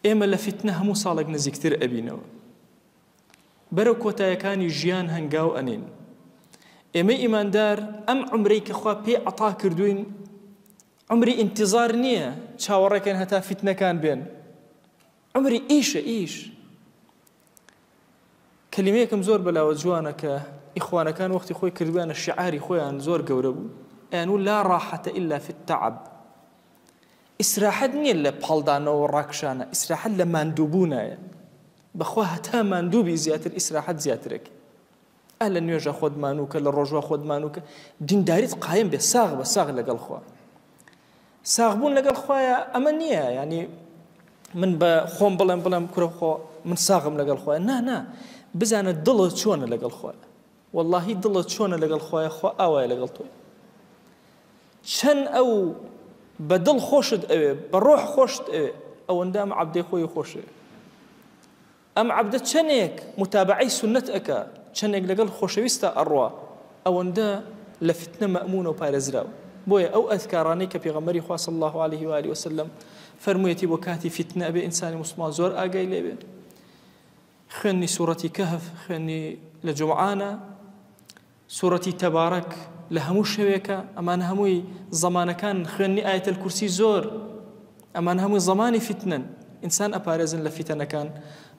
ئێمە لە فیتنە هەموو ساڵێک نزیکتر ئەبینەوە، بەرەو کۆتایەکانی ژیان هەنگاو ئەنین. ئێمە ئیماندار ئەم عمرەی کە خوا پێ عەتا کردوین عمری ئینتیزار نییە چاوەڕێکەن هەتا فیتنەکان بێن، عمری ئیشە ئیش. کەلیمەیەکم زۆر بەلاوە جوانە کە ئیخوانەکان وەختی خۆی کردویانە شعاری خۆیان زۆر گەورە بوو، ئەیانوو لا ڕاحەتە ئیلا فی التەعەب. ئیسراحەت نییە لە پاڵدانەوە و ڕاکشانە، ئیسراحەت لە ماندووبوونایە. بەخوا هەتا ماندووبی زیاتر ئیسراحەت زیاترەکە. لە نوێژە خۆت مانووکە، لە ڕۆژوە خۆت مانووکە، دینداریت قایم بێ ساغ بە ساغ لەگەڵ خوا. ساغبوون لەگەڵ خوایە ئەمە نییە، ینی من بە خۆم بڵێم کوڕە خۆ من ساغم لەگەڵ خوایە، نا بزانە دڵت چۆنە لەگەڵ خوایە. واللهی دڵت چۆنە لەگەڵ خوایە، خوا ئاوایە لەگەڵ تۆی. چەند ئەو بە دڵ خۆشت ئەوێ، بە ڕۆح خۆشت ئەوێ، ئەوەندە ئەم عەبدەی خۆی خۆشێ. ئەم عەبدە چەندێک متابعەی سونەت ئەکا، چەندێک لەگەڵ خۆشەویستە ئەڕوا، ئەوەندە لە فتنە مەئمونە و پارێزراوە. بۆیە ئەو ئەذکارانەی کە پێغەمبەری خوا صلی الله عليه و آله وسلم فەرموویەتی بۆ کاتی فتنە ئەبێ ئینسانی موسڵمان زۆر ئاگای لێبێ. خوێنی سوورەتی کەهف، خوێنی لە جومعانە، سوورەتی تەبارەک لە هەموو شەوێکە، ئەمان هەمووی زەمانەکان، خوێنی ئایەتەل کورسی زۆر، ئەمان هەمووی زەمانی فتنەن، ئینسان ئەپارێزن لە فتنەکان.